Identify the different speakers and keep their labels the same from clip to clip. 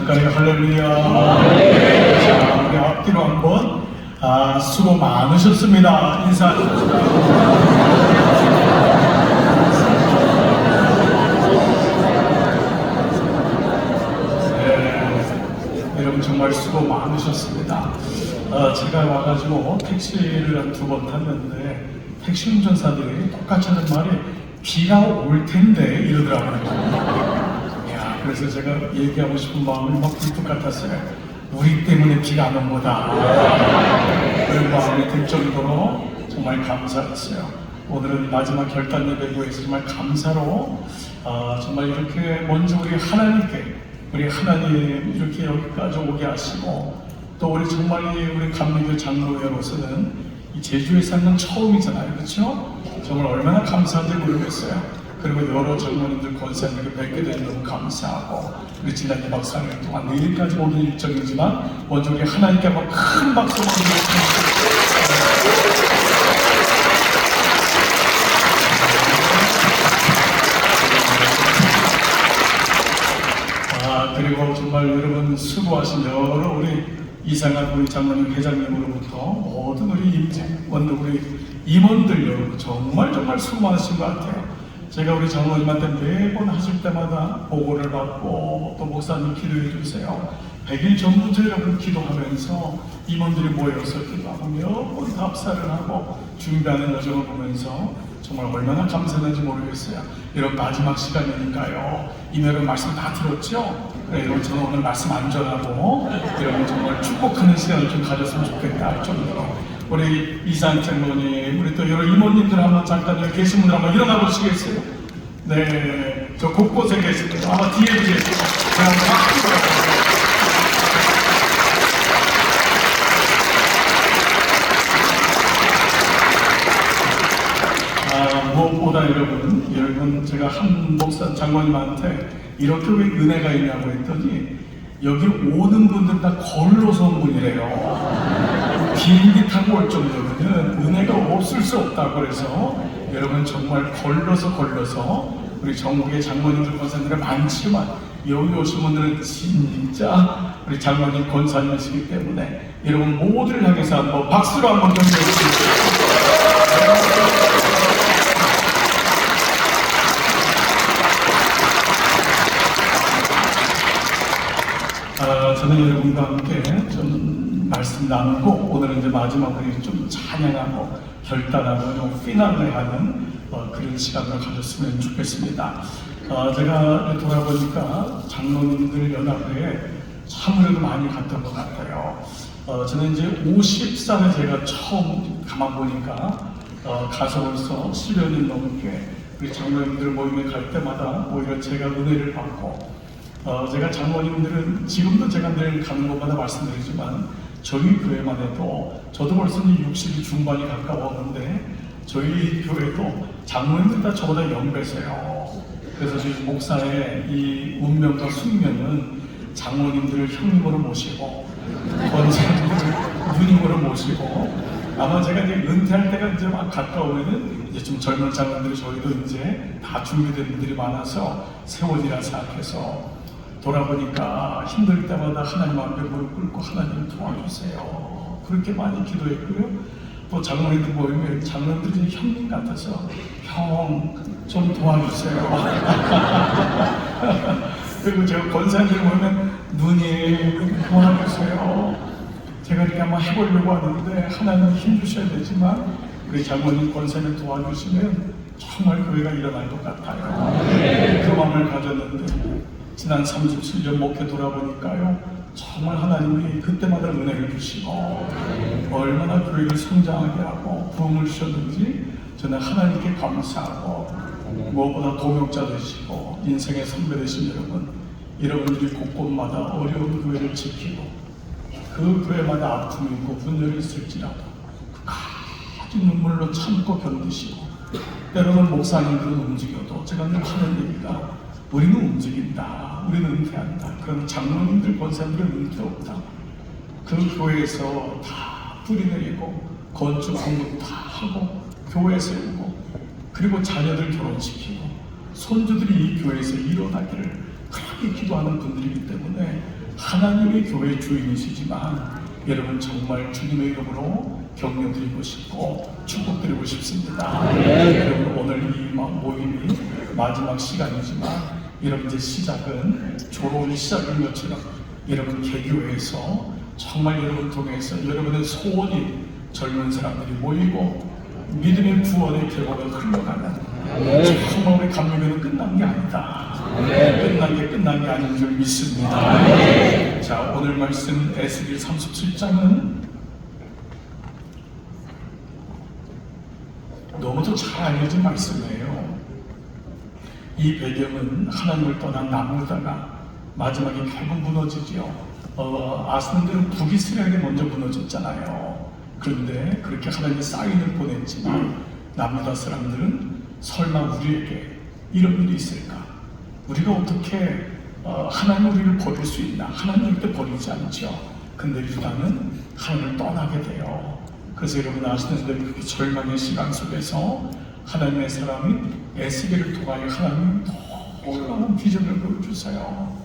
Speaker 1: 할까요? 할렐루야. 자, 우리 앞뒤로 한번 수고 많으셨습니다. 인사하십시다. 여러분 정말 수고 많으셨습니다. 제가 와가지고 택시를 한 2번 탔는데 택시 운전사들이 똑같이 하는 말이 비가 올 텐데 이러더라고요. 그래서 제가 얘기하고 싶은 마음이 막 불뚝 같았어요. 우리 때문에 비가 안 온 거다. 그런 마음이 들 정도로 정말 감사했어요. 오늘은 마지막 결단 예배구에서 정말 감사로 정말 이렇게 먼저 우리 하나님께 우리 하나님 이렇게 여기까지 오게 하시고 또 우리 정말 우리 감리교 장로회로서는 이 제주에 사는 처음이잖아요. 그렇죠? 정말 얼마나 감사한지 모르겠어요. 그리고 여러 장로님들 권사님들 뵙게 되는 너무 감사하고 우리 지난 2박 3일 동안 내일까지 오는 일정이지만 먼저 우리 하나님께 한번 큰 박수 보내드리겠습니다. 그리고 정말 여러분 수고하신 여러 우리 이상한 우리 장로님 회장님으로부터 모든 우리 임직원 우리 임원들 여러분 정말 수고 많으신 것 같아요. 제가 우리 장로님한테 매번 하실 때마다 보고를 받고 또 목사님 기도해 주세요. 100일 전부터 여러분 기도하면서 임원들이 모여서 기도하고 몇 번 답사를 하고 준비하는 여정을 보면서 정말 얼마나 감사한지 모르겠어요. 여러분 마지막 시간이니까요. 이메일 말씀 다 들었죠? 여러분 저는 오늘 말씀 안 전하고 여러분 정말 축복하는 시간을 좀 가졌으면 좋겠다 정도로 우리 이산 장로님, 우리 또 여러 이모님들 한번 잠깐 여기 계신 분들 한번 일어나 보시겠어요? 네, 저 곳곳에 계십니다. 아마 뒤에 계십니다. 무엇보다 여러분 제가 한 목사 장로님한테 이렇게 왜 은혜가 있냐고 했더니 여기 오는 분들 다 걸러서 온 분이래요. 비행기 타고 올 정도면 은혜가 없을 수 없다고 그래서 여러분 정말 걸러서 우리 전국의 장로님들 권사님들 많지만 여기 오신 분들은 진짜 우리 장로님 권사님이시기 때문에 여러분 모두를 향해서 한번 박수로 한번 격려해 주시죠. 저는 여러분과 함께 좀 말씀 나누고 오늘은 이제 마지막으로 좀 찬양하고 결단하고 좀 피날레하는 그런 시간을 가졌으면 좋겠습니다. 제가 돌아보니까 장로님들 연합회에 참으로 많이 갔던 것 같아요. 저는 이제 50살에 제가 처음 가만 보니까 가서 벌써 10여년 넘게 우리 장로님들 모임에 갈 때마다 오히려 제가 은혜를 받고 제가 장로님들은 지금도 제가 늘 가는 곳마다 말씀드리지만 저희 교회만 해도 저도 벌써 60이 중반이 가까웠는데 저희 교회도 장로님들 다 저보다 연배세요. 그래서 저희 목사의 이 운명과 숙명은 장로님들을 형님으로 모시고 권사님들을 누님으로 모시고 아마 제가 이제 은퇴할 때가 이제 막 가까우면은 이제 좀 젊은 장로님들이 저희도 이제 다 준비된 분들이 많아서 세월이라 생각해서 돌아보니까 힘들 때마다 하나님 앞에 무릎 꿇고 하나님 도와주세요. 그렇게 많이 기도했고요. 또 장로님들 모이면 장로님들이 형님 같아서 형 좀 도와주세요. 그리고 제가 권사님들 모이면 누님 도와주세요. 제가 이렇게 한번 해보려고 하는데 하나님 힘주셔야 되지만 우리 장로님 권사님 도와주시면 정말 교회가 일어날 것 같아요. 그 마음을 가졌는데 지난 37년 목회 돌아보니까요 정말 하나님이 그때마다 은혜를 주시고 얼마나 교회를 성장하게 하고 부흥을 주셨는지 저는 하나님께 감사하고 무엇보다 동역자 되시고 인생의 선배 되신 여러분들이 곳곳마다 어려운 교회를 지키고 그 교회마다 아픔이 있고 분열이 있을지라도 끝까지 눈물로 참고 견디시고 때로는 목사님들은 움직여도 제가 늘 하는 얘기가 우리는 움직인다. 우리는 은퇴한다. 그럼 장로님들, 권사님들은 은퇴 없다. 그 교회에서 다 뿌리 내리고 건축 공부 다 하고 교회 세우고 그리고 자녀들 결혼시키고 손주들이 이 교회에서 일어나기를 그렇게 기도하는 분들이기 때문에 하나님의 교회 주인이시지만 여러분 정말 주님의 이름으로 격려드리고 싶고 축복드리고 싶습니다. 여러분 오늘 이 모임이 마지막 시간이지만 여러분 이제 시작은 좋은 시작인 것처럼 여러분 개교회에서 정말 여러분 통해서 여러분의 소원이 젊은 사람들이 모이고 믿음의 구원의 계보가 흘러가는 정말 우리 감리교는 끝난 게 아니다. 끝난 게 아닌 줄 믿습니다. 자, 오늘 말씀 에스겔 37장은 너무도 잘 알려진 말씀이에요. 이 배경은 하나님을 떠난 나무다가 마지막에 결국 무너지지요. 아시는 대로 북이스라엘이 먼저 무너졌잖아요. 그런데 그렇게 하나님이 사인을 보냈지만 남유다 사람들은 설마 우리에게 이런 일이 있을까? 우리가 어떻게 하나님 우리를 버릴 수 있나? 하나님 절대 버리지 않죠. 근데 유다는 하나님을 떠나게 돼요. 그래서 여러분 아시는 대로 그 절망의 시간 속에서 하나님의 사람이 에스겔을 통하여 하나님이 놀라운 비전을 보여주세요.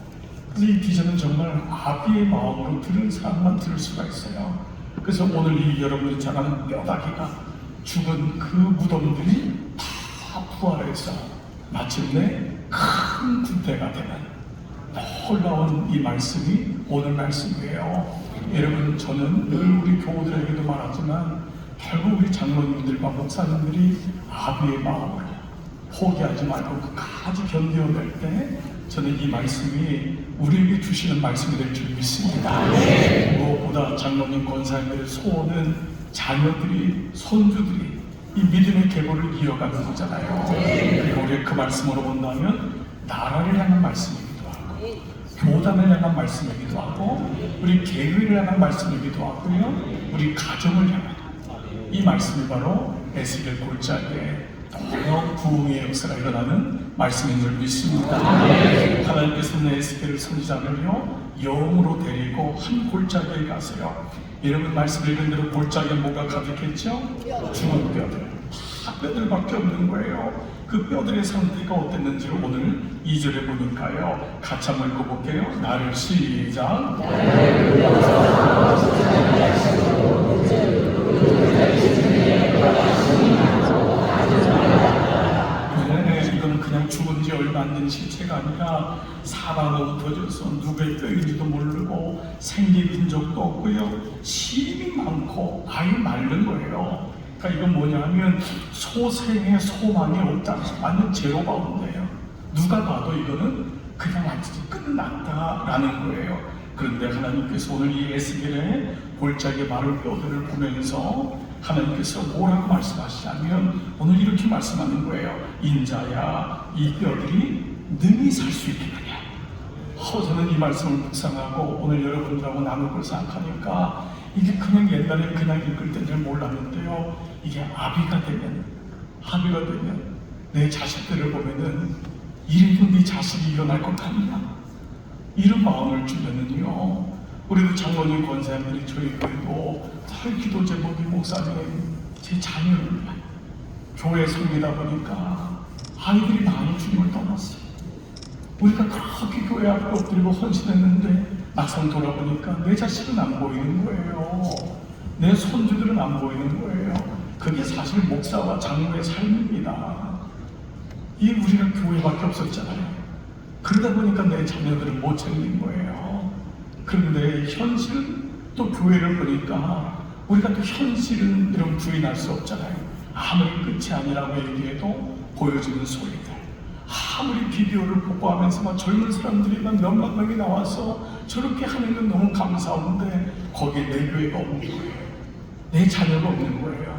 Speaker 1: 그래서 이 비전은 정말 아비의 마음으로 들은 사람만 들을 수가 있어요. 그래서 오늘 이 여러분이 잘하는 뼈다귀가 죽은 그 무덤들이 다 부활해서 마침내 큰 군대가 되는 놀라운 이 말씀이 오늘 말씀이에요. 여러분 저는 늘 우리 교우들에게도 말하지만 결국 우리 장로님들과 목사님들이 아비의 마음으로 포기하지 말고 끝까지 견뎌낼 때 저는 이 말씀이 우리에게 주시는 말씀이 될 줄 믿습니다. 무엇보다 장로님 권사님들의 소원은 자녀들이 손주들이 이 믿음의 계보를 이어가는 거잖아요. 그리고 우리 그 말씀으로 본다면 나라를 향한 말씀이기도 하고 교단을 향한 말씀이기도 하고 우리 개교를 향한 말씀이기도 하고요. 우리 가정을 향한 이 말씀이 바로 에스겔 골짜기에 동역 부흥의 역사가 일어나는 말씀인 줄 믿습니다. 하나님께서는 에스겔을 선지자를요 영으로 데리고 한 골짜기에 가세요. 여러분 말씀 읽은 대로 골짜기에 뭐가 가득했죠? 죽은 뼈들. 다 뼈들밖에 없는 거예요. 그 뼈들의 상태가 어땠는지를 오늘 2절에 보니까요. 같이 한번 읽어볼게요. 나를 시작. 이건 그냥 죽은 지 얼마 안 된 실체가 아니라 사방으로 흩어져서 누구의 뼈인지도 모르고 생긴 적도 없고요. 힘이 많고 아예 마른 거예요. 그러니까 이건 뭐냐면 소생의 소망이 없다. 완전 제로 바운드예요. 누가 봐도 이거는 그냥 완전히 끝났다라는 거예요. 그런데 하나님께서 오늘 이 에스겔의 골짜기 마른 뼈들을 보면서 하나님께서 뭐라고 말씀하시냐면 오늘 이렇게 말씀하는 거예요. 인자야 이 뼈들이 능히 살 수 있겠느냐. 저는 이 말씀을 묵상하고 오늘 여러분들하고 나눌 걸 생각하니까 이게 그냥 옛날에 그냥 읽을 때는 잘 몰랐는데요. 이게 아비가 되면 내 자식들을 보면은 이래도 네 자식이 일어날 것 같냐? 이런 마음을 주면은요. 우리도 장로님 권사님들이 저희 교회도 설 기도 제목이 목사님 제 자녀를 교회 섬기다 보니까 아이들이 많이 주님을 떠났어요. 우리가 그렇게 교회 앞에 엎드리고 헌신했는데 막상 돌아보니까 내 자식은 안 보이는 거예요. 내 손주들은 안 보이는 거예요. 그게 사실 목사와 장로의 삶입니다. 이 우리가 교회밖에 없었잖아요. 그러다 보니까 내 자녀들은 못 챙긴 거예요. 그런데 현실은 또 교회를 보니까 우리가 또 현실은 이런 부인할 수 없잖아요. 아무리 끝이 아니라고 얘기해도 보여주는 소리들. 아무리 비디오를 보고 하면서 막 젊은 사람들이 막 몇만 명이 나와서 저렇게 하는 건 너무 감사한데 거기에 내 교회가 없는 거예요. 내 자녀가 없는 거예요.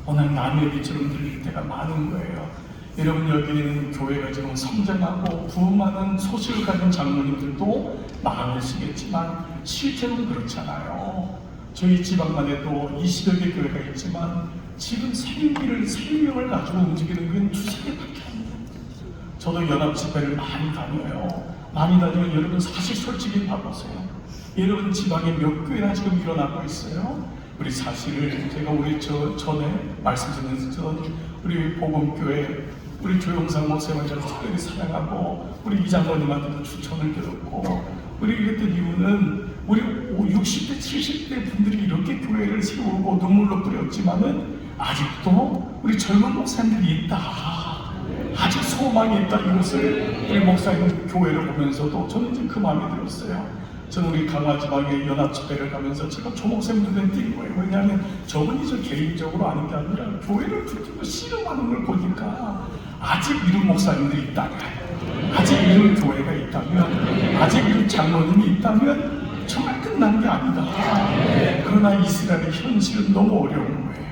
Speaker 1: 워낙 남의 비처럼 들릴 때가 많은 거예요. 여러분 여기 있는 교회가 지금 성장하고 부흥하는 소식을 가진 장로님들도 많으시겠지만 실제로는 그렇잖아요. 저희 지방만 해도 20여 개 교회가 있지만 지금 생명을 가지고 움직이는 건 2-3개밖에 안 돼요. 저도 연합 집회를 많이 다녀요. 많이 다니면 여러분 사실 솔직히 봐보세요. 여러분 지방에 몇 교회나 지금 일어나고 있어요. 우리 사실을 제가 우리 전에 말씀드린 우리 복음교회 우리 조영상 목사님을 저를 특별히 사랑하고 우리 이장로님한테도 추천을 드렸고 우리 이랬던 이유는 우리 60대, 70대 분들이 이렇게 교회를 세우고 눈물로 뿌렸지만은 아직도 우리 젊은 목사님들이 있다. 아직 소망이 있다. 이것을 우리 목사님 교회를 보면서도 저는 이제 그 마음이 들었어요. 저는 우리 강화지방의 연합집회를 가면서 제가 조 목사님들한테 뛴 거예요. 왜냐하면 저분이 저 개인적으로 아는 게 아니라 교회를 붙들고 씨름하는 걸 보니까 아직 이런 목사님들이 있다면, 아직 이런 교회가 있다면, 아직 이런 장로님이 있다면 정말 끝난 게 아니다. 그러나 이스라엘의 현실은 너무 어려운 거예요.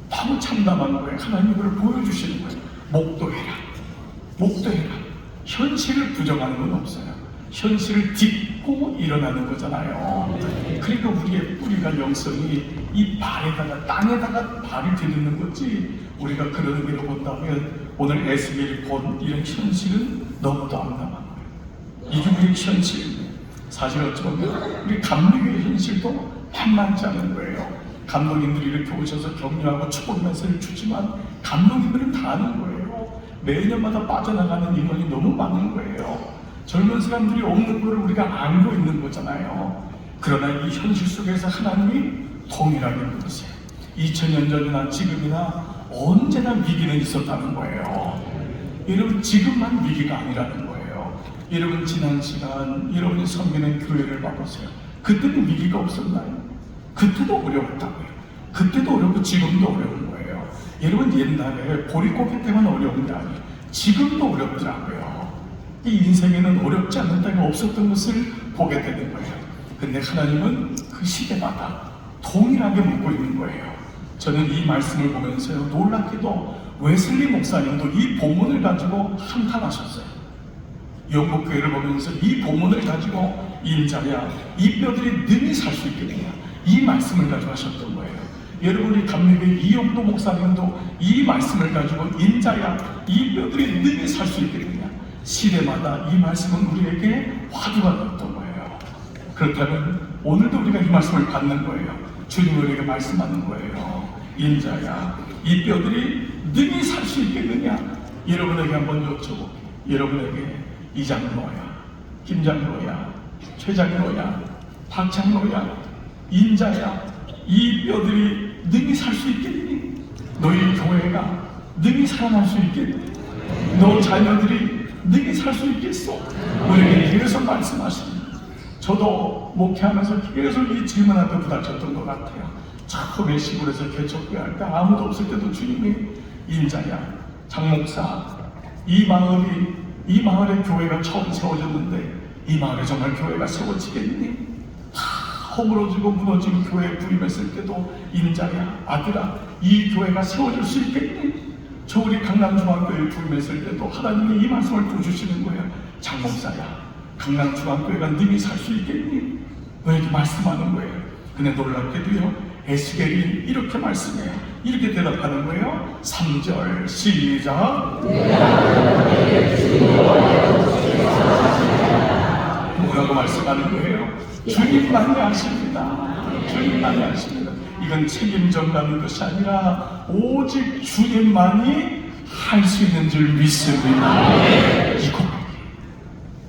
Speaker 1: 너무 참담한 거예요. 하나님 그걸 보여주시는 거예요. 목도해라. 목도해라. 현실을 부정하는 건 없어요. 현실을 딛고 일어나는 거잖아요. 그러니까 우리의 뿌리가 영성이 이 발에다가, 땅에다가 발을 디딛는 거지, 우리가 그런 의미로 본다면 오늘 에스겔이 본 이런 현실은 너무도 암담한 거예요. 이게 우리의 현실입니다. 사실 어쩌면 우리 감리교의 현실도 만만치 않은 거예요. 감독님들이 이렇게 오셔서 격려하고 축복 메시지를 주지만 감독님들은 다 아는 거예요. 매년마다 빠져나가는 인원이 너무 많은 거예요. 젊은 사람들이 없는 걸 우리가 알고 있는 거잖아요. 그러나 이 현실 속에서 하나님이 동일하게 부르세요. 2000년 전이나 지금이나 언제나 위기는 있었다는 거예요. 여러분, 지금만 위기가 아니라는 거예요. 여러분, 지난 시간 여러분이 섬기는 교회를 봐보세요. 그때는 위기가 없었나요? 그때도 어려웠다고요. 그때도 어렵고 지금도 어려운 거예요. 여러분, 옛날에 보릿고개 때문에 어려운 게 아니에요. 지금도 어렵더라고요. 이 인생에는 어렵지 않은 때가 없었던 것을 보게 되는 거예요. 근데 하나님은 그 시대마다 동일하게 묻고 있는 거예요. 저는 이 말씀을 보면서요, 놀랍게도 웨슬리 목사님도 이 본문을 가지고 한탄하셨어요. 영국 교회를 보면서 이 본문을 가지고 인자야, 이 뼈들이 능히 살 수 있겠느냐, 이 말씀을 가지고 하셨던 거예요. 여러분이 감리교회 이영도 목사님도 이 말씀을 가지고 인자야, 이 뼈들이 능히 살 수 있겠느냐, 시대마다 이 말씀은 우리에게 화두가 되었던 거예요. 그렇다면 오늘도 우리가 이 말씀을 받는 거예요. 주님 우리에게 말씀하는 거예요. 인자야, 이 뼈들이 능히 살 수 있겠느냐? 여러분에게 한번 여쭤볼게요. 여러분에게 이 장로야, 김 장로야, 최 장로야, 박 장로야, 인자야, 이 뼈들이 능히 살 수 있겠니? 너희 교회가 능히 살아날 수 있겠니? 너 자녀들이 능히 살 수 있겠어? 우리에게 계속 말씀하십니다. 저도 목회하면서 계속 이 질문 앞에 부닥쳤던 것 같아요. 처음에 시골에서 개척교회 할 때 아무도 없을 때도 주님이 인자야, 장목사, 이 마을에 교회가 처음 세워졌는데 이 마을에 정말 교회가 세워지겠니? 허물어지고 무너진 교회에 부임했을 때도 인자야, 아들아, 이 교회가 세워질 수 있겠니? 저 우리 강남중앙교회에 부임했을 때도 하나님이 이 말씀을 보여주시는 거예요. 장목사야, 강남중앙교회가 능히 살 수 있겠니? 왜 이렇게 말씀하는 거예요? 근데 놀랍게도요, 에스겔이 이렇게 말씀해요. 이렇게 대답하는 거예요. 3절 시작. 뭐라고 말씀하는 거예요? 주님만이 아십니다. 주님만이 아십니다. 이건 책임 전가는 것이 아니라 오직 주님만이 할 수 있는 줄 믿습니다. 이거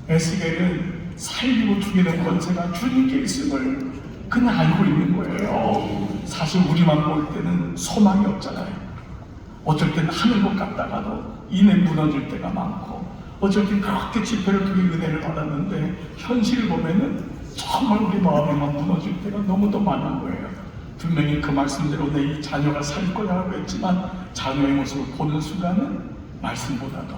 Speaker 1: 에스겔은 살리고 죽이는 권세가 주님께 있음을 그냥 알고 있는 거예요. 사실 우리만 볼 때는 소망이 없잖아요. 어쩔 때는 하는 것 같다가도 이내 무너질 때가 많고, 어쩔 땐 그렇게 집회를 통해 은혜를 받았는데 현실을 보면은 정말 우리 마음에만 무너질 때가 너무도 많은 거예요. 분명히 그 말씀대로 내 이 자녀가 살 거라고 했지만 자녀의 모습을 보는 순간은 말씀보다도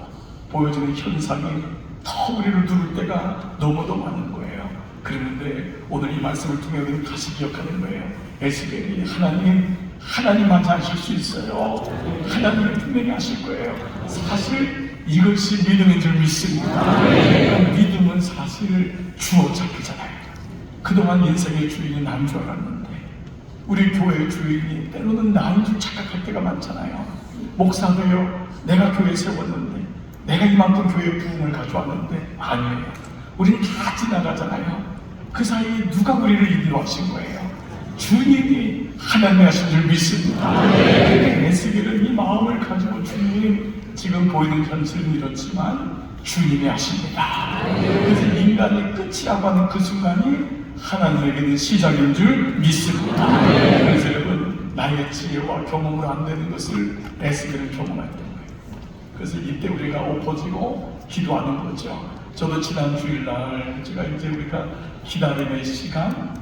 Speaker 1: 보여지는 현상이 더 우리를 누를 때가 너무도 많은 거예요. 그런데 오늘 이 말씀을 통해 우리는 다시 기억하는 거예요. 에스겔이 하나님만 하실 수 있어요. 하나님이 분명히 하실 거예요. 사실 이것이 믿음인 줄 믿습니다. 믿음은 사실 주어 찾기잖아요. 그동안 인생의 주인이 난 줄 알았는데 우리 교회의 주인이 때로는 나인 줄 착각할 때가 많잖아요. 목사도요, 내가 교회 세웠는데, 내가 이만큼 교회에 부흥을 가져왔는데, 아니에요. 우린 다 지나가잖아요. 그 사이에 누가 우리를 인도하신 거예요? 주님이 하나님이 하신 줄 믿습니다. 근데 에스겔은 이 마음을 가지고 주님, 지금 보이는 현실은 이렇지만 주님이 하십니다. 그래서 인간의 끝이라고 하는 그 순간이 하나님에게는 시작인 줄 믿습니다. 그래서 여러분, 나의 지혜와 경험으로 안 되는 것을 에스겔은 경험했던 거예요. 그래서 이때 우리가 엎어지고 기도하는 거죠. 저도 지난 주일날 제가 이제 우리가 기다림의 시간,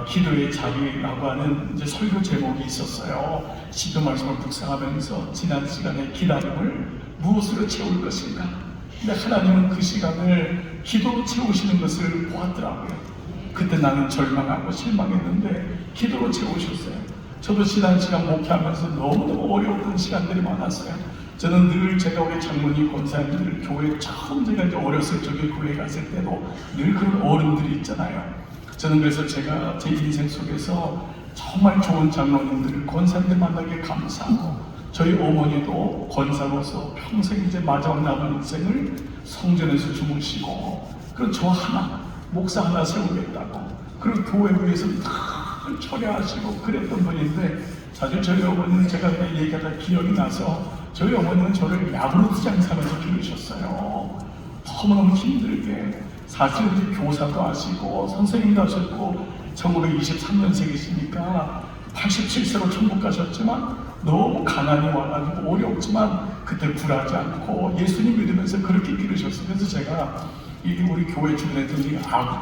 Speaker 1: 기도의 자리라고 하는 이제 설교 제목이 있었어요. 시편 말씀을 묵상하면서 지난 시간에 기다림을 무엇으로 채울 것인가. 근데 하나님은 그 시간을 기도로 채우시는 것을 보았더라고요. 그때 나는 절망하고 실망했는데 기도로 채우셨어요. 저도 지난 시간 목회하면서 너무너무 어려웠던 시간들이 많았어요. 저는 늘 제가 우리 장로님 권사님들 교회 처음 제가 이제 어렸을 적에 교회 갔을 때도 늘 그런 어른들이 있잖아요. 저는 그래서 제가 제 인생 속에서 정말 좋은 장로님들, 권사님들 만나게 감사하고, 저희 어머니도 권사로서 평생 이제 마지막 남은 인생을 성전에서 주무시고, 그럼 저 하나, 목사 하나 세우겠다고, 그리고 교회 위해서 다 처리하시고 그랬던 분인데, 사실 저희 어머니는 제가 그냥 얘기하다 기억이 나서, 저희 어머니는 저를 야구르트 장사하면서 기르셨어요. 너무너무 힘들게. 사실 이제 교사도 하시고 선생님도 하셨고 1923년생이시니까 87세로 천국 가셨지만 너무 가난이 와가지고 어렵지만 그때 굴하지 않고 예수님 믿으면서 그렇게 기르셨어요. 그래서 제가 우리 교회 주변에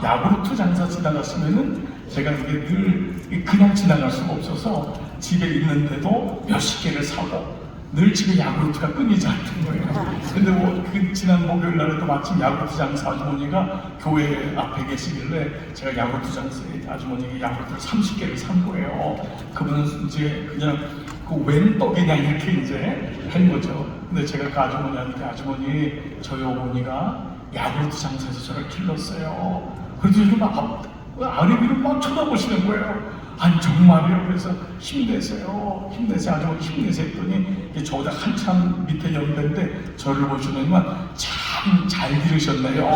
Speaker 1: 야구르트 장사 지나갔으면은 제가 이게 늘 그냥 지나갈 수가 없어서 집에 있는데도 몇십 개를 사고 늘 집에 야구르트가 끊이지 않던 거예요. 근데 그 지난 목요일 날에도 마침 야구르트 장사 아주머니가 교회 앞에 계시길래 제가 야구르트 장사 아주머니에게 야구르트를 30개를 산 거예요. 그분은 이제 그냥 그 웬 떡이냐 이렇게 이제 한 거죠. 근데 제가 그 아주머니한테, 아주머니 저희 어머니가 야구르트 장사에서 저를 길렀어요. 그래서 지금 아래 위로 막 쳐다보시는 거예요. 아니 정말이요? 그래서 힘내세요. 힘내세요. 아주머니 힘내세요 했더니 저보다 한참 밑에 연배인데 저를 보시더니만 참 잘 기르셨네요.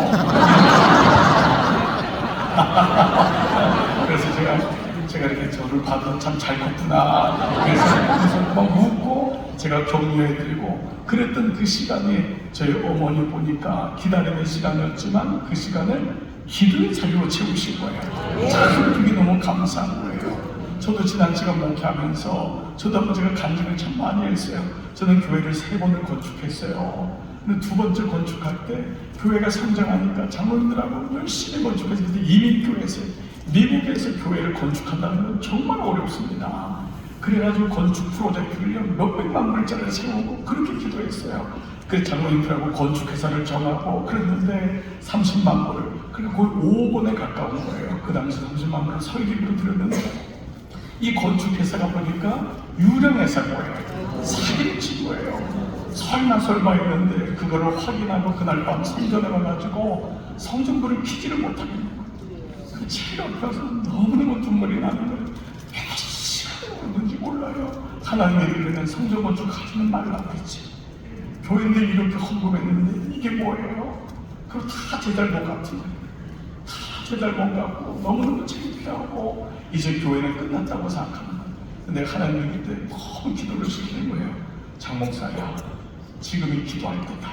Speaker 1: 그래서 제가 이렇게 저를 봐도 참 잘 컸구나. 그래서 막 웃고 제가 격려해드리고 그랬던 그 시간이 저희 어머니 보니까 기다림의 시간이었지만 그 시간을 기도의 자리로 채우신 거예요. 참 그게 너무 감사한 거예요. 저도 지난 시간 목회하면서 저도 한번 제가 간증을 참 많이 했어요. 저는 교회를 3번을 건축했어요. 근데 2번째 건축할 때 교회가 성장하니까 장로님들하고 열심히 건축해서 이민교회에서 미국에서 교회를 건축한다는 건 정말 어렵습니다. 그래가지고 건축 프로젝트를 몇백만 불짜리를 세우고 그렇게 기도했어요. 그 장로님들하고 건축회사를 정하고 그랬는데 30만 불을, 그리고 거의 5억 원에 가까운 거예요. 그 당시 30만 불을 설계비로 들였는데 이 건축회사가 보니까 유령회사인 거예요. 사기를 친 거예요. 설마 했는데 그거를 확인하고 그날 밤 성전에 와가지고 성전불을 켜지를 못하겠는 거예요. 그 책이 엎혀서 너무너무 눈물이 나는 거예요. 몇 시간을 오는지 몰라요. 하나님의 이르는 성전 건축하지는 말라고 했지. 교회인데 이렇게 헌금했는데 이게 뭐예요? 그거 다 제 잘못 같은 거예요. 다 제 잘못 같고 너무너무 창피하고 이제 교회는 끝났다고 생각하는 거예요. 근데 하나님이 그때 너무 기도를 시키는 거예요. 장목사야, 지금이 기도할 때다.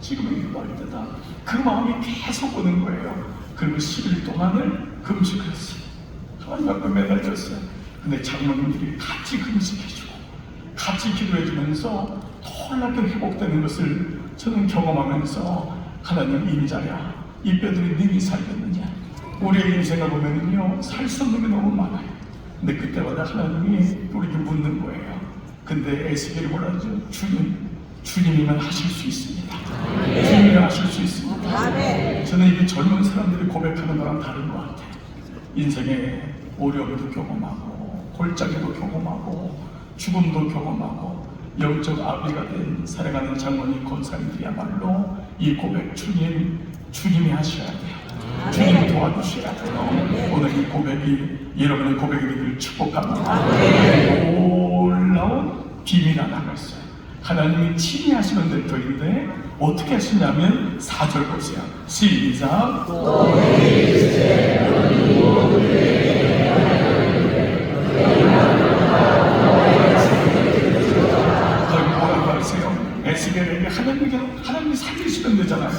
Speaker 1: 지금이 기도할 때다. 그 마음이 계속 오는 거예요. 그리고 10일 동안을 금식했어요. 하나님 앞에 매달렸어요. 근데 장로님들이 같이 금식해주고 같이 기도해주면서 놀랍게 회복되는 것을 저는 경험하면서 하나님 인자야, 이 뼈들이 능히 살겠느냐. 우리의 인생을 보면요 살 수 없는 게 너무 많아요. 근데 그때마다 하나님이 우리에게 묻는 거예요. 근데 에스겔이 뭐라죠? 주님이면 하실 수 있습니다. 주님이 하실 수 있습니다. 저는 이게 젊은 사람들이 고백하는 거랑 다른 것 같아요. 인생의 어려움도 경험하고 골짜기도 경험하고 죽음도 경험하고 영적 아비가 된 사랑하는 장로님 권사님들이야말로 이 고백, 주님이 하셔야 돼요. 주님이 도와주셔야 돼요. 오늘 이 고백이 여러분의 고백이 되기를 축복합니다. 놀라운 비밀 하나가 있어요. 하나님이 친히 하시는 데터인데 어떻게 하시냐면 4절 보세요. 시작. 거기 뭐라고 하세요? 에스겔에게 하나님이 살리시는 데잖아요.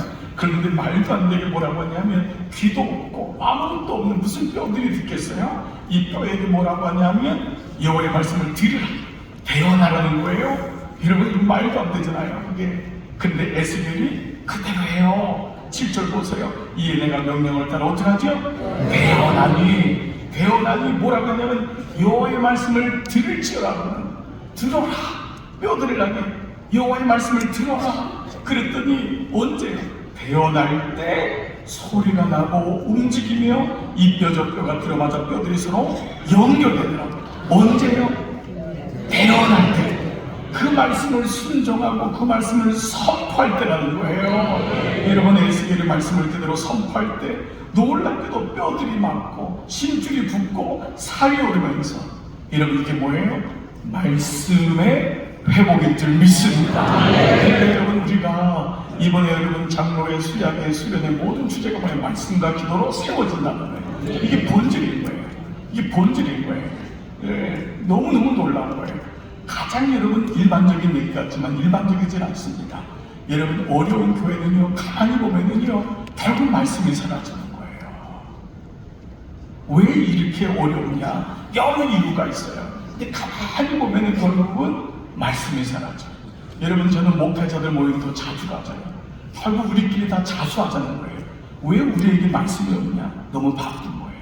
Speaker 1: 귀도 없고 아무것도 없는 무슨 뼈들이 듣겠어요? 이 뼈에게 뭐라고 하냐면 여호와의 말씀을 들으라, 대언하라는 거예요. 여러분 이거 말도 안 되잖아요 이게. 근데 에스겔이 그대로 해요. 7절 보세요. 이에 내가 명령을 따라 어떻게 하죠? 대언하니 뭐라고 하냐면 여호와의 말씀을 들을지어라. 들어라, 뼈들을 나게 여호와의 말씀을 들어라. 그랬더니 언제? 대언할 때 소리가 나고 움직이며 이 뼈 저 뼈가 들어맞아 뼈들이 서로 연결되더라고요. 언제요? 대언할 때. 그 말씀을 순종하고 그 말씀을 선포할 때라는 거예요. 여러분 에스겔의 말씀을 그대로 선포할 때 놀랍게도 뼈들이 막고 심줄이 붓고 살이 오르면서, 여러분 이게 뭐예요? 말씀의 회복인 줄 믿습니다. 그런데 여러분 우리가 이번에 여러분 장로의 수양의 수련의 모든 주제가 뭐예요? 말씀과 기도로 세워진다는 거예요. 이게 본질인 거예요. 이게 본질인 거예요. 네, 너무너무 놀라운 거예요. 가장 여러분 일반적인 얘기 같지만 일반적이진 않습니다. 여러분 어려운 교회는요, 가만히 보면은요, 결국 말씀이 사라지는 거예요. 왜 이렇게 어려우냐? 여러 이유가 있어요. 근데 가만히 보면은 결국은 말씀이 사라져요. 여러분 저는 목회자들 모임도 자주 가져요. 결국 우리끼리 다 자수하자는 거예요. 왜 우리에게 말씀이 없냐? 너무 바쁜 거예요.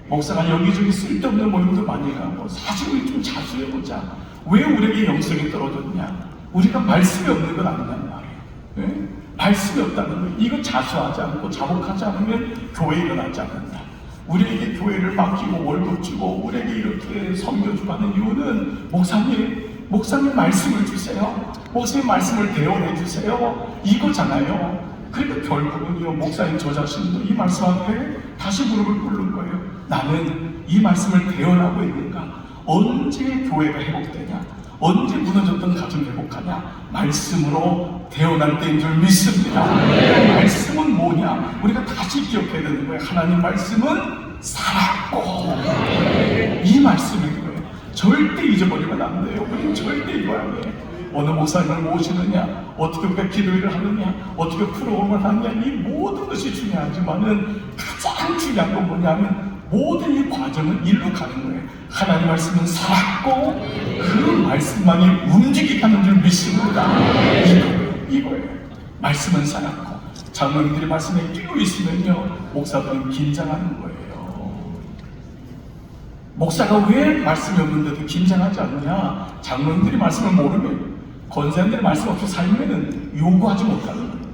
Speaker 1: 목사가 여기저기 쓸데없는 모임도 많이 가고 사실 우리 좀 자수해보자. 왜 우리에게 영성이 떨어졌냐? 우리가 말씀이 없는 건 아니란 말이에요. 네? 말씀이 없다는 거예요. 이거 자수하지 않고 자복하지 않으면 교회 일어나지 않는다. 우리에게 교회를 맡기고 월급 주고 우리에게 이렇게 섬겨주고 하는 이유는 목사님 말씀을 주세요. 목사님 말씀을 대언해 주세요. 이거잖아요. 그러니까 결국은요, 목사님 저 자신도 이 말씀 앞에 다시 무릎을 꿇는 거예요. 나는 이 말씀을 대언하고 있는가? 언제 교회가 회복되냐? 언제 무너졌던 가정이 회복하냐? 말씀으로 대언할 때인 줄 믿습니다. 말씀은 뭐냐? 우리가 다시 기억해야 되는 거예요. 하나님 말씀은 살았고, 이 말씀인 거예요. 절대 잊어버리면 안 돼요. 우리는 절대 이거 안 돼요. 어느 목사님을 모시느냐, 어떻게 우리가 기도를 하느냐, 어떻게 프로그램을 하느냐, 이 모든 것이 중요하지만은 가장 중요한 건 뭐냐면 모든 이 과정은 일로 가는 거예요. 하나님 말씀은 살았고 그 말씀만이 움직이게 하는 줄 믿습니다. 이거예요. 말씀은 살았고. 장로님들이 말씀에 끼고 있으면요, 목사들은 긴장하는 거예요. 목사가 왜 말씀이 없는데도 긴장하지 않느냐? 장로님들이 말씀을 모르면, 권사님들이 말씀 없이 살면은 요구하지 못하는 거예요.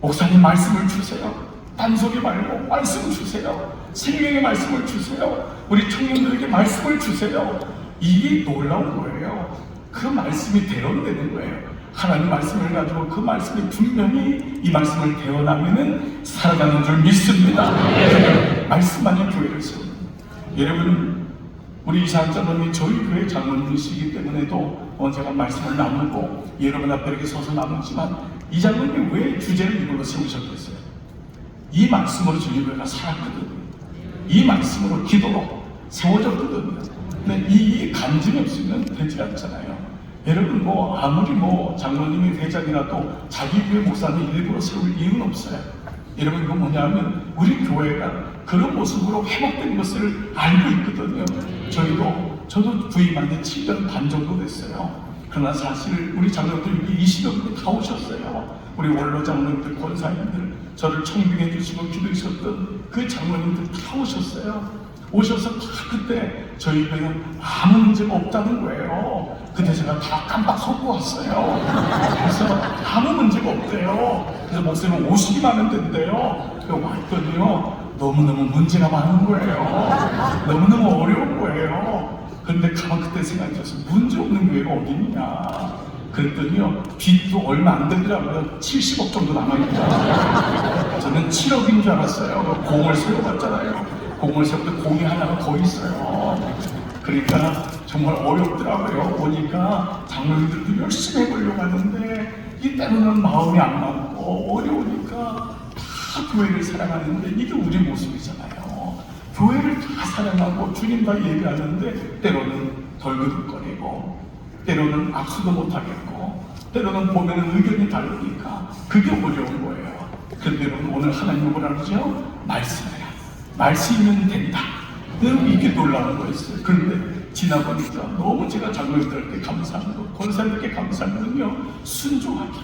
Speaker 1: 목사님 말씀을 주세요. 단소리 말고 말씀 주세요. 생명의 말씀을 주세요. 우리 청년들에게 말씀을 주세요. 이게 놀라운 거예요. 그 말씀이 대언되는 거예요. 하나님 말씀을 가지고 그 말씀이 분명히 이 말씀을 대언하면은 살아가는 줄 믿습니다. 말씀만이 교회를 세우는. 여러분, 우리 이사학 장로님이 저희 교회 장로님이시기 때문에도 제가 말씀을 나누고 여러분 앞에 이렇게 서서 나누지만, 이 장로님이 왜 주제를 이걸로 세우셨겠어요? 이 말씀으로 저희 교회가 살았거든요. 이 말씀으로 기도로 세워졌거든요. 근데 이 간증이 없으면 되지 않잖아요. 여러분 아무리 장로님이 회장이라도 자기 교회 목사님 일부러 세울 이유는 없어요. 여러분 이거 뭐냐면 우리 교회가 그런 모습으로 회복된 것을 알고 있거든요. 저도 부임한 지 7년 반 정도 됐어요. 그러나 사실 우리 장로님들 여기 20여 분이 다 오셨어요. 우리 원로 장로님들, 권사님들, 저를 청빙해 주시고 기도하셨던 그 장로님들 다 오셨어요. 오셔서 다 그때 저희 교회는 아무 문제가 없다는 거예요. 그때 제가 다 깜빡 속고 왔어요. 그래서 아무 문제가 없대요. 그래서 목사님 오시기만 하면 된대요. 왔더니요, 너무너무 문제가 많은 거예요. 너무너무 어려운 거예요. 근데 가만 그때 생각했어요. 문제 없는 교회가 어디 있냐. 그랬더니요, 빚도 얼마 안 되더라고요. 70억 정도 남아있더라고요. 저는 7억인 줄 알았어요. 공을 세워봤잖아요. 공을 세울 때 공이 하나가 더 있어요. 그러니까 정말 어렵더라고요. 보니까 장로님들도 열심히 해보려고 하는데 이때는 마음이 안 맞고 어려우니까 다 교회를 사랑하는데 이게 우리 모습이잖아요. 교회를 다 사랑하고 주님과 얘기하는데 때로는 덜그덕거리고 때로는 악수도 못하겠고 때로는 보면은 의견이 다르니까 그게 어려운 거예요. 근데 여러분 오늘 하나님은 뭐라 그러죠? 말씀이야. 말씀이면 된다. 여러분 이게 놀라운 거였어요. 그런데 지나보니까 너무 제가 장로님들께 감사한 거, 권사님들께 감사한 건요, 순종하기,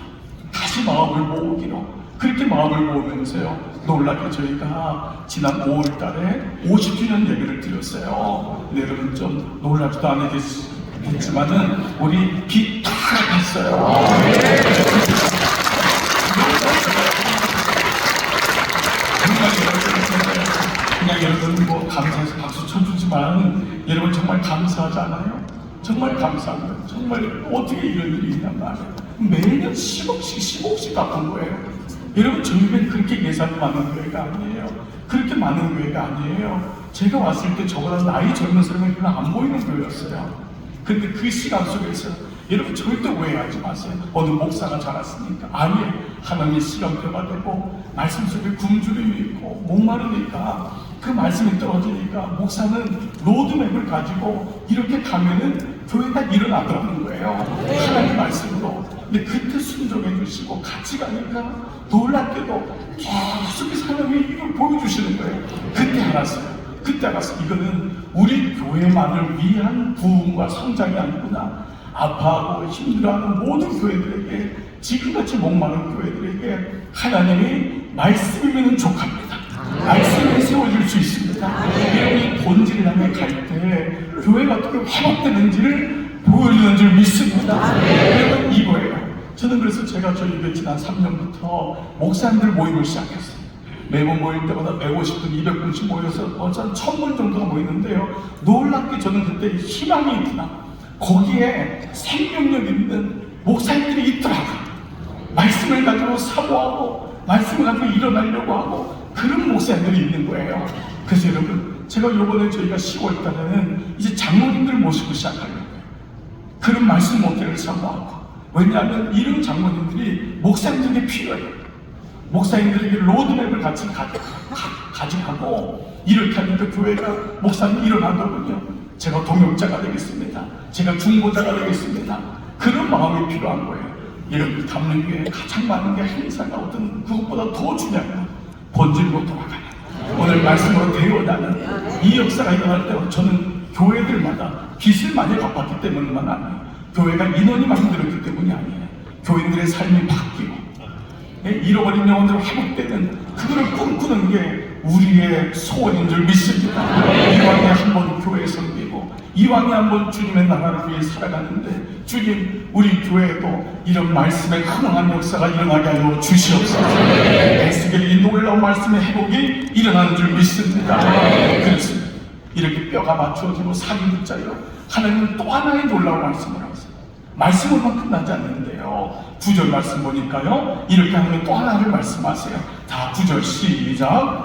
Speaker 1: 다시 마음을 모으기로. 그렇게 마음을 모으면서요, 놀랍게 저희가 지난 5월 달에 50주년 예배를 드렸어요. 근데 여러분 좀 놀랍지도 않겠지만은 우리 빚 다 갚았어요. 그냥 여러분 뭐 감사해서 박수 쳐주지만 여러분 정말 감사하지 않아요? 정말 감사합니다. 정말 어떻게 이런 일이 있냔 말이에요. 매년 10억씩 갚은 거예요. 여러분 저희 교회는 그렇게 예산이 많은 교회가 아니에요. 그렇게 많은 교회가 아니에요. 제가 왔을 때 저보다 나이 젊은 사람이 별로 안 보이는 교회였어요. 근데 그 시간 속에서 여러분 절대 오해하지 마세요. 어느 목사가 자랐으니까. 아니에요. 하나님의 시간표가 되고 말씀 속에 굶주림이 있고 목마르니까 그 말씀이 떨어지니까 목사는 로드맵을 가지고 이렇게 가면은 교회가 일어나더라는 거예요. 하나님의 말씀으로. 근데 그때 순종해 주시고 같이 가니까 놀랍게도 계속 하나님이 이걸 보여주시는 거예요. 그때 알았어요. 그때 알았어요. 이거는 우리 교회만을 위한 부흥과 성장이 아니구나. 아파하고 힘들어하는 모든 교회들에게, 지금같이 목마른 교회들에게 하나님이 말씀이면 족합니다. 말씀을 세워줄 수 있습니다. 여러분이 본질을 향해 갈 때 교회가 어떻게 회복되는지를 보여주는 줄 믿습니다. 여러분 이거예요. 저는 그래서 제가 저희 교회 지난 3년부터 목사님들 모임을 시작했어요. 매번 모일 때마다 150분, 200분씩 모여서 한 1000분 정도가 모이는데요. 놀랍게 저는 그때 희망이 있구나. 거기에 생명력 있는 목사님들이 있더라고요. 말씀을 가지고 사모하고 말씀을 가지고 일어나려고 하고 그런 목사님들이 있는 거예요. 그래서 여러분 제가 요번에 저희가 10월 달에는 이제 장로님들 모시고 시작하려고요. 그런 말씀 목회를 사모하고. 왜냐하면 이런 장로님들이 목사님들에게 필요해요. 목사님들에게 로드맵을 같이 가져가고 이렇게 하니까 교회가 목사님 일어나더군요. 제가 동역자가 되겠습니다. 제가 중보자가 되겠습니다. 그런 마음이 필요한 거예요. 이런 담론교회에 가장 많은 게 행사가 어떤 그것보다 더 중요한 거예요. 본질로 돌아가는 오늘 말씀으로 되어나는 이 역사가 일어날 때 저는 교회들마다 빚을 많이 갚았기 때문만 아니에요. 교회가 인원이 많이 늘었기 때문이 아니에요. 교인들의 삶이 바뀌고 잃어버린 영혼들을 회복되는 그거를 꿈꾸는 게 우리의 소원인 줄 믿습니다. 이왕에 한번 교회 섬기고 이왕에 한번 주님의 나라를 위해 살아가는데 주님 우리 교회에도 이런 말씀에 흥황한 역사가 일어나게 하여 주시옵소서. 에스겔 이 놀라운 말씀의 회복이 일어나는 줄 믿습니다. 그렇습니다. 이렇게 뼈가 맞추어지고 살이 붙자요. 하나님은 또 하나의 놀라운 말씀을 하세요. 말씀으로만 끝나지 않는데요. 9절 말씀 보니까요. 이렇게 하나님은 또 하나를 말씀하세요. 다 9절 시작.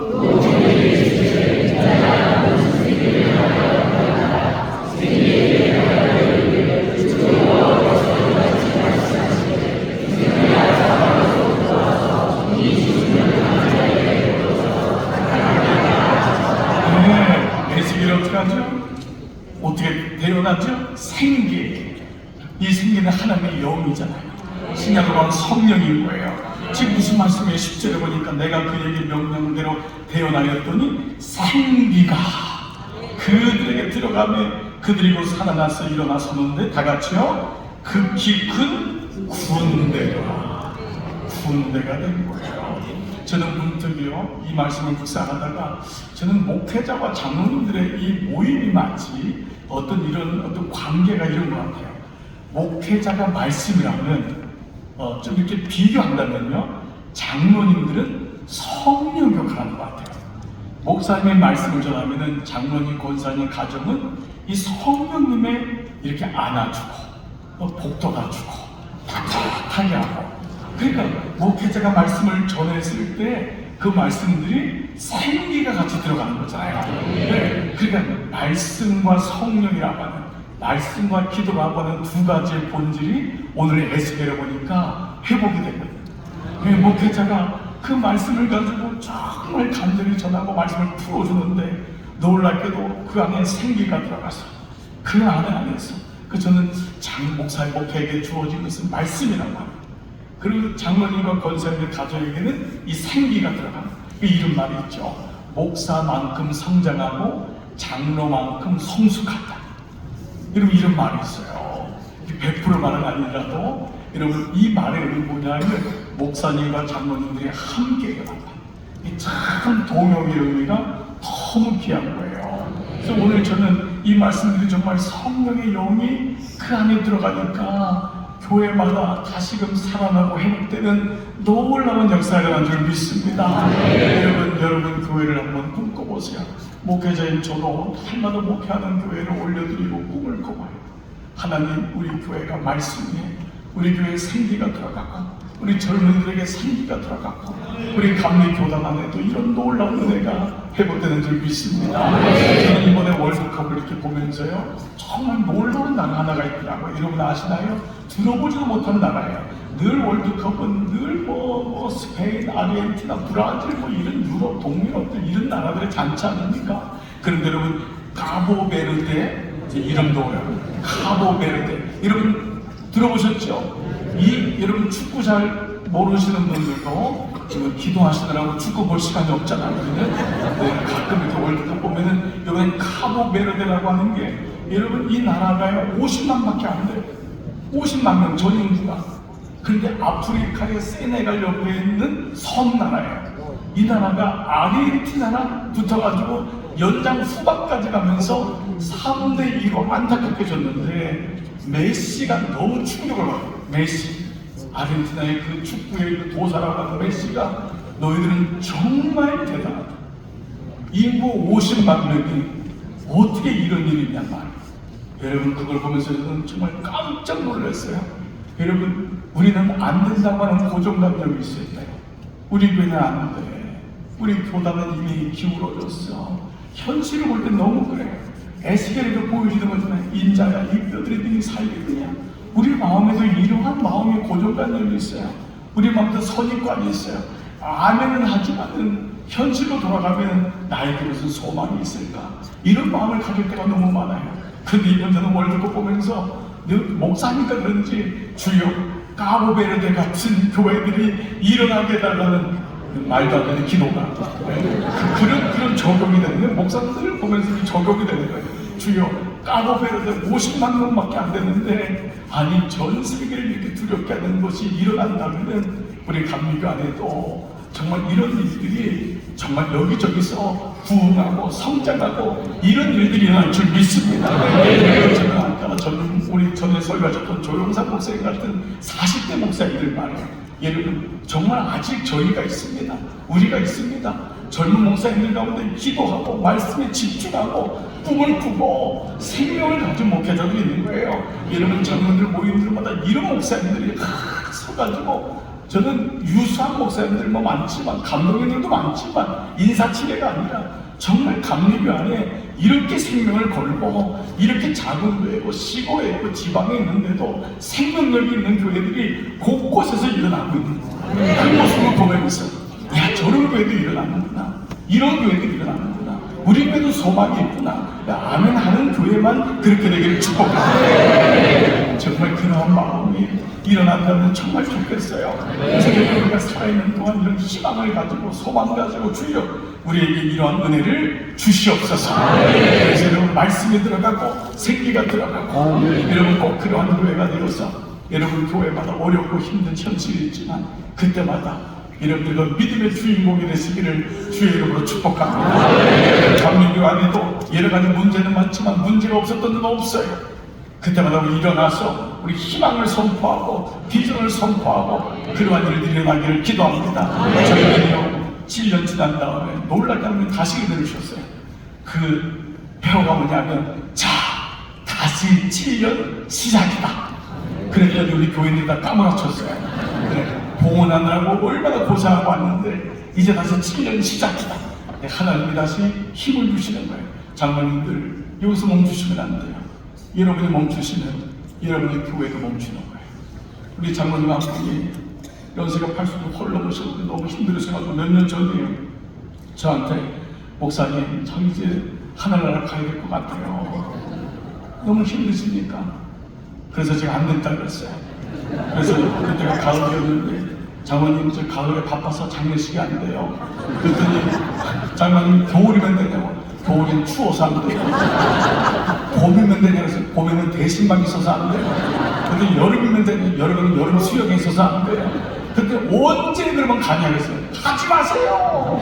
Speaker 1: 에스겔이 어떻게 하죠? 어떻게 태어났죠? 생기. 이 생기는 하나님의 영이잖아요. 신약으로 하면 성령인 거예요. 지금 무슨 말씀이에요? 10절에 보니까 내가 그에게 명령대로 태어나였더니 생기가 그들에게 들어가며 그들이 곧 살아나서 일어나서는데 다 같이요. 극히 큰 군대가 된 거예요. 저는 문득이요 이 말씀을 묵상하다가 저는 목회자와 장로님들의 이 모임이 마치 어떤 관계가 이런 것 같아요. 목회자가 말씀이라면 좀 이렇게 비교한다면요 장로님들은 성령 역할하는 것 같아요. 목사님의 말씀을 전하면은 장로님, 권사님, 가정은 이 성령님의 이렇게 안아주고 복도가 주고 따뜻하게 하고. 그러니까 목회자가 말씀을 전했을 때 그 말씀들이 생기가 같이 들어가는 거잖아요. 네. 그러니까 말씀과 성령이라고 하는, 말씀과 기도라고 하는 두 가지의 본질이 오늘 에스겔에 보니까 회복이 되거든요. 목회자가 그 말씀을 가지고 정말 간절히 전하고 말씀을 풀어주는데 놀랍게도 그 안에 생기가 들어가서 그 안에서 저는 장 목사의 목회에게 주어진 것은 말씀이라고 합니다. 그리고 장로님과 권사님의 가정에게는 이 생기가 들어가는 그 이런 말이 있죠. 목사만큼 성장하고 장로만큼 성숙하다. 여러분 이런 말이 있어요. 100% 말은 아니라도 여러분 이 말의 의미 뭐냐면 목사님과 장로님들이 함께 일어난다. 이 참 동역의 의미가 너무 귀한 거예요. 그래서 오늘 저는 이 말씀들이 정말 성령의 영이 그 안에 들어가니까 교회마다 다시금 살아나고 회복되는 놀라운 역사가 일어난 줄 믿습니다. 여러분 교회를 한번 꿈꿔보세요. 목회자인 저도 날마다 목회하는 교회를 올려드리고 꿈을 꿔봐요. 하나님, 우리 교회가 말씀에 우리 교회에 생기가 들어가고 우리 젊은이들에게 생기가 들어가고 우리 감리교단 안에도 이런 놀라운 은혜가 회복되는 줄 믿습니다. 저는 이번에 월드컵을 이렇게 보면서요, 정말 놀라운 나라 하나가 있더라고요. 여러분 아시나요? 들어보지도 못한 나라예요. 늘 월드컵은 늘 스페인, 아르헨티나, 브라질 이런 유럽, 동유럽들 이런 나라들의 잔치 아닙니까? 그런데 여러분 카보베르데, 이름도 어려워요. 카보베르데 여러분 들어보셨죠? 여러분 축구 잘 모르시는 분들도 기도하시느라고 축구 볼 시간이 없잖아요. 네, 가끔 이렇게 월드컵 보면은 이번엔 카보베르데라고 하는 게 여러분 이 나라가요 50만밖에 안 돼요. 50만 명 전 인구가. 그런데 아프리카의 세네갈 옆에 있는 섬나라예요. 이 나라가 아르헨티나랑 붙어가지고 연장 후반까지 가면서 3대2로 안타깝게 졌는데 메시가 너무 충격을 받아요. 메시, 아르헨티나의 그 축구의 그 도사라고 하는 메시가 너희들은 정말 대단하다. 인구 50만 명이 어떻게 이런 일이 있냔 말이에요. 여러분 그걸 보면서 저는 정말 깜짝 놀랐어요. 여러분 우리는 안 된다고 하는 고정관념이 있어요. 우리 교회는 안 돼. 우리 교단은 이미 기울어졌어. 현실을 볼 때 너무 그래요. 에스겔에도 보여주는 거잖아요. 인자야 이 뼈들이 등이 살겠느냐. 우리 마음에도 이러한 마음의 고정관념이 있어요. 우리 마음에도 선입관이 있어요. 아멘은 하지만은 현실로 돌아가면 나에게 무슨 소망이 있을까? 이런 마음을 가질 때가 너무 많아요. 근데 이번 저는 월드컵 보면서 목사니까 그런지 주여 카보베르데 같은 교회들이 일어나게 해달라는 말도 안 되는 기도가 그런 적용이 되는 거예요. 목사님들을 보면서 적용이 되는 거예요. 주여 카보베르데 50만 명밖에 안 되는데 아니 전 세계를 이렇게 두렵게 하는 것이 일어난다면 우리 감리교 안에도 정말 이런 일들이 정말 여기저기서 부흥하고 성장하고 이런 일들이 일어날 줄 믿습니다. 저는 아까 우리 전에 설교하셨던 조용상 목사님 같은 40대 목사님들 말이에요. 여러분 정말 아직 저희가 있습니다. 우리가 있습니다. 젊은 목사님들 가운데 기도하고 말씀에 집중하고 꿈을 꾸고 생명을 가진 목회자들이 있는 거예요. 여러분 젊은들 모임들마다 이런 목사님들이 서가지고 저는 유수한 목사님들 많지만 감독님들도 많지만 인사치레가 아니라 정말 감리교 안에 이렇게 생명을 걸고 이렇게 작은 교회고 시골에 있고 지방에 있는데도 생명력이 있는 교회들이 곳곳에서 일어나고 있는 거예요. 그 모습을 보면서 야 저런 교회도 일어나는구나. 이런 교회도 일어나는구나. 우리 교회도 소망이 있구나. 아멘 하는 교회만 그렇게 되기를 축복합니다. 정말 그런 마음이 일어난다면 정말 좋겠어요. 그래서 우리가 살아있는 동안 이런 희망을 가지고 소망을 가지고 주여 우리에게 이러한 은혜를 주시옵소서. 그래서 여러분 말씀이 들어가고 생기가 들어가고 여러분 꼭 그러한 교회가 되어서 여러분 교회마다 어렵고 힘든 현실이 있지만 그때마다 여러분들과 믿음의 주인공이 되시기를 주의 이름으로 축복합니다. 감리교 안에도 여러 가지 문제는 많지만 문제가 없었던 데가 없어요. 그때마다 우리 일어나서 우리 희망을 선포하고 비전을 선포하고 그러한 일들이 일어나기를 기도합니다. 저희는요 7년 지난 다음에 놀랍게는 다시 들으셨어요. 그 배우가 뭐냐면 자 다시 7년 시작이다. 그랬더니 우리 교인들이 다 까무라쳤어요. 그래, 봉헌하느라고 얼마나 고생하고 왔는데 이제 다시 7년 시작이다. 하나님이 다시 힘을 주시는 거예요. 장로님들 여기서 멈추시면 안 돼요. 여러분이 멈추시면 여러분의 교회도 멈추는 거예요. 우리 장로님 한 분이 연세가 80도 홀 넘으셨는데 너무 힘들으셔가지고 몇 년 전이에요. 저한테 목사님 저 이제 하늘나라 가야 될 것 같아요. 너무 힘드십니까? 그래서 제가 안 된다 그랬어요. 그래서 그때가 가을이었는데 장모님 저 가을에 바빠서 장례식이 안 돼요. 그랬더니 장모님 겨울이면 되냐고. 겨울엔 추워서 안 돼요. 봄이면 되냐고 해서 봄에는 대신방 있어서 안 돼요. 근데 여름이면 되냐. 여름에는 여름 수영에 있어서 안 돼요. 그때 언제 그러면 가냐고 했어요. 가지 마세요.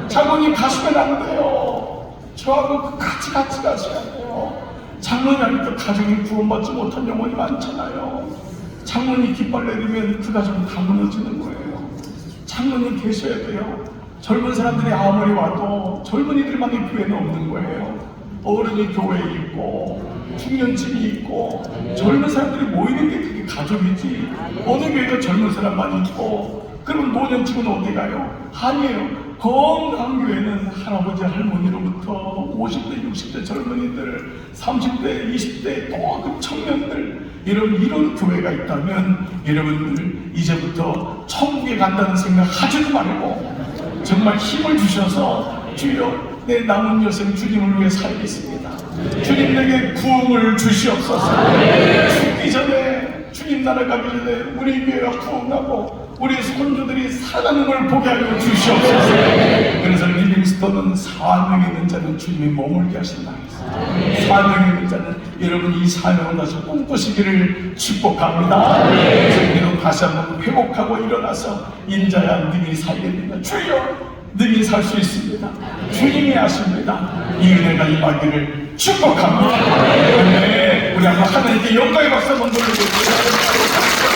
Speaker 1: 장모님 가시면 안 돼요. 저하고 같이 가셔야 돼요. 장모님 아니까 가정이 구원받지 못한 영혼이 많잖아요. 장모님 깃발 내리면 그 가정은 다 무너지는 거예요. 장모님 계셔야 돼요. 젊은 사람들이 아무리 와도 젊은이들만의 교회는 없는 거예요. 어른이 교회에 있고 중년층이 있고 젊은 사람들이 모이는 게 그게 가족이지. 어느 교회가 젊은 사람만 있고 그러면 노년층은 어디 가요? 아니에요. 건강한 교회는 할아버지 할머니로부터 50대 60대 젊은이들 30대 20대 또 그 청년들 이런 교회가 있다면 여러분들 이제부터 천국에 간다는 생각 하지도 말고 정말 힘을 주셔서 주여 내 남은 여생 주님을 위해 살겠습니다. 주님 내게 부흥을 주시옵소서. 죽기 전에 주님 나라 가기 전에 우리 교회가 부흥하고 우리 손주들이 살아가는 걸 보게 하여 주시옵소서. 그래서 리빙스톤은 사명 있는 자는 주님이 머물게 하신다 했습니다. 사명 있는 자는 여러분 이 사명을 다시 꿈꾸시기를 축복합니다. 그래서 우리는 다시 한번 회복하고 일어나서 인자야 능히 살겠느냐. 주여 능히 살 수 있습니다. 주님이 아십니다. 이 은혜가 임하기를 축복합니다. 네, 우리 한번 하나님께 영광의 박수 한번 돌려드립니다.